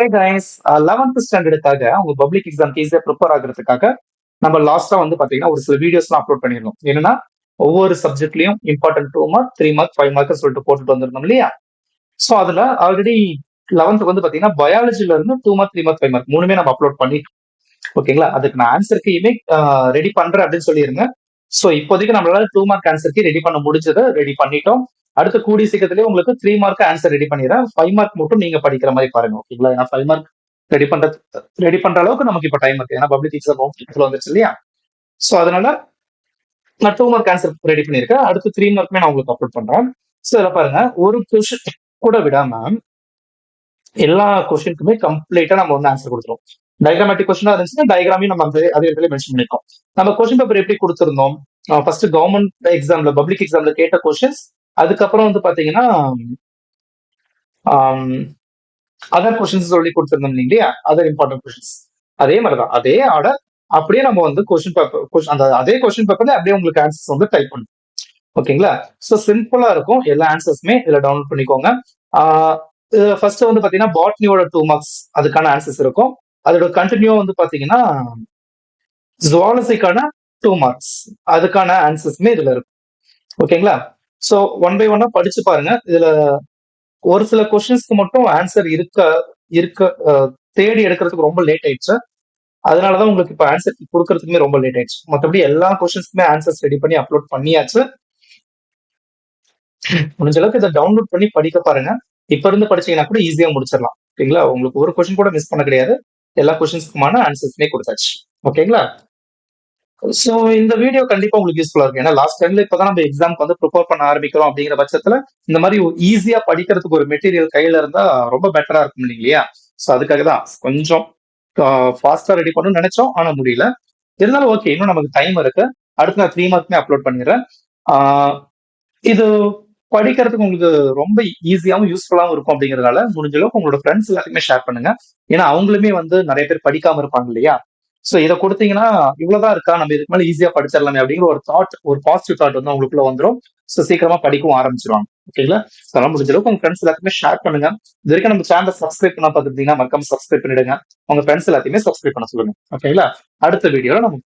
Hey guys, 11th ஸ்டாண்டர்டுக்காக அவங்க public exam ஈஸியா prepare ஆகுறதுக்காக நம்ம லாஸ்டா வந்து பாத்தீங்கன்னா ஒரு சில வீடியோஸ்லாம் அப்லோட் பண்ணிருந்தோம். என்னன்னா ஒவ்வொரு சப்ஜெக்ட்லயும் இம்பார்ட்டன்ட் 2 மார்க், 3 மார்க், 5 மார்க் சொல்லிட்டு போட்டுட்டு வந்திருந்தோம் இல்லையா? சோ அதுல ஆல்ரெடி 11th வந்து பாத்தீங்கன்னா பயாலஜில இருந்து 2 மார்க், 3 மார்க், 5 மார்க் மூணுமே நம்ம அப்லோட் பண்ணிட்டோம். ஓகேங்களா? அதுக்கு நான் ஆன்சருக்கு இமே ரெடி பண்றேன் அப்படின்னு சொல்லியிருங்க. சோ இப்போதைக்கு நம்மளால 2 மார்க் ஆன்சருக்கு ரெடி பண்ண முடிஞ்சதை ரெடி பண்ணிட்டோம். அடுத்த கூடிய சீக்கிரத்திலேயே உங்களுக்கு 3 மார்க் ஆன்சர் ரெடி பண்ணிடுறேன். 5 மார்க் மட்டும் நீங்க படிக்கிற மாதிரி பாருங்க. ஓகேங்களா? ஏன்னா 5 மார்க் ரெடி பண்ற அளவுக்கு நமக்கு இப்ப டைம் இருக்கு. ஏன்னா பப்ளிக் எக்ஸாம் வந்துருச்சு இல்லையா? சோ அதனால நான் 2 மார்க் ஆன்சர் ரெடி பண்ணிருக்கேன். அடுத்து 3 மார்க்குமே நான் உங்களுக்கு அப்லோட் பண்றேன். சோ இதில் பாருங்க, ஒரு கொஸ்டின் கூட விடாம எல்லா கொஸ்டினுக்குமே கம்ப்ளீட்டா நம்ம வந்து ஆன்சர் கொடுத்துருவோம். டயக்ராமேட்டிக் கொஸ்டினா இருந்துச்சுன்னா டயக்ராமையும் நம்ம அதே இடத்துல மென்ஷன் பண்ணிருக்கோம். நம்ம கொஸ்டின் பேப்பர் எப்படி கொடுத்திருந்தோம்? ஃபர்ஸ்ட் கவர்மெண்ட் எக்ஸாம்ல பப்ளிக் எக்ஸாம்ல கேட்ட கொஸ்டின்ஸ், அதுக்கப்புறம் வந்து பாத்தீங்கன்னா அதர் கொஸ்டின்ஸ் சொல்லி கொடுத்திருந்தோம் இல்லையா? Other important questions. அதே மாதிரிதான், அதே ஆர்டர் அப்படியே நம்ம வந்து கொஸ்டின் பேப்பர் அந்த அதே கொஸ்டின் பேப்பர்ல அப்படியே உங்களுக்கு ஆன்சர்ஸ் வந்து டைப் பண்ணும். ஓகேங்களா? சோ சிம்பிளா இருக்கும். எல்லா ஆன்சர்ஸுமே இதுல டவுன்லோட் பண்ணிக்கோங்க. ஃபர்ஸ்ட் வந்து பாத்தீங்கன்னா பாட்னியோட 2 மார்க்ஸ் அதுக்கான ஆன்சர்ஸ் இருக்கும். அதோட கண்டினியூ வந்து பாத்தீங்கன்னா ஜுவாலஜிக்கான 2 மார்க்ஸ் அதுக்கான ஆன்சர்ஸ்மே இதுல இருக்கும். ஓகேங்களா? சோ ஒன் பை ஒன்னா படிச்சு பாருங்க. இதுல ஒரு சில கொஸ்டின்ஸ்க்கு மட்டும் ஆன்சர் இருக்க இருக்க தேடி எடுக்கிறதுக்கு ரொம்ப லேட் ஆயிடுச்சு. அதனாலதான் உங்களுக்கு இப்ப ஆன்சர் கொடுக்கறதுக்குமே ரொம்ப லேட் ஆயிடுச்சு. மற்றபடி எல்லா கொஸ்டின்ஸ்க்குமே ஆன்சர்ஸ் ரெடி பண்ணி அப்லோட் பண்ணியாச்சு. முடிஞ்ச அளவுக்கு இதை டவுன்லோட் பண்ணி படிக்க பாருங்க. இப்ப இருந்து படிச்சீங்கன்னா கூட ஈஸியா முடிச்சிடலாம். ஓகேங்களா? உங்களுக்கு ஒரு கொஸ்டின் கூட மிஸ் பண்ண கிடையாது. எல்லா கொஸ்டின்ஸ்க்குமான ஆன்சர்ஸ்மே கொடுத்தாச்சு. ஓகேங்களா? சோ இந்த வீடியோ கண்டிப்பா உங்களுக்கு யூஸ்ஃபுல்லா இருக்கும். ஏன்னா லாஸ்ட் டைம்ல இப்பதான் நம்ம எக்ஸாம்க்கு வந்து ப்ரிப்பேர் பண்ண ஆரம்பிக்கிறோம் அப்படிங்கிற பட்சத்துல இந்த மாதிரி ஈஸியா படிக்கிறதுக்கு ஒரு மெட்டீரியல் கையில இருந்தா ரொம்ப பெட்டரா இருக்கும் இல்லையா? சோ அதுக்காக தான் கொஞ்சம் ஃபாஸ்டா ரெடி பண்ணணும்னு நினைச்சோம், ஆனா முடியல. இருந்தாலும் ஓகே, இன்னும் நமக்கு டைம் இருக்கு. அடுத்து நான் 3 மார்க்குமே அப்லோட் பண்ணிடுறேன். இது படிக்கிறதுக்கு உங்களுக்கு ரொம்ப ஈஸியாவும் யூஸ்ஃபுல்லாவும் இருக்கும் அப்படிங்கறதுனால முடிஞ்ச அளவுக்கு உங்களோட ஃப்ரெண்ட்ஸ் எல்லாத்துக்குமே ஷேர் பண்ணுங்க. ஏன்னா அவங்களுமே வந்து நிறைய பேர் படிக்காம இருப்பாங்க இல்லையா? சோ இதை கொடுத்தீங்கன்னா இவ்வளவுதான் இருக்கா, நம்ம இதுக்கு மேல ஈஸியா படிச்சிடலாமே அப்படிங்கிற ஒரு தாட், ஒரு பாசிட்டிவ் தாட் வந்து அவங்களுக்குள்ள வந்துடும். சோ சீக்கிரமா படிக்கவும் ஆரம்பிச்சிருவாங்க. ஓகேங்களா? அதெல்லாம் முடிஞ்ச அளவுக்கு உங்க ஃப்ரெண்ட்ஸ் எல்லாத்துக்குமே ஷேர் பண்ணுங்க. இது வரைக்கும் நம்ம சேனல் சப்ஸ்கிரைப் பண்ணா பாத்துட்டீங்கன்னா மறக்காம சப்ஸ்கிரைப் பண்ணிடுங்க. உங்க ஃப்ரெண்ட்ஸ் எல்லாத்தையுமே சப்ஸ்கிரைப் பண்ண சொல்லுங்க. ஓகேங்களா? அடுத்த வீடியோல நம்ம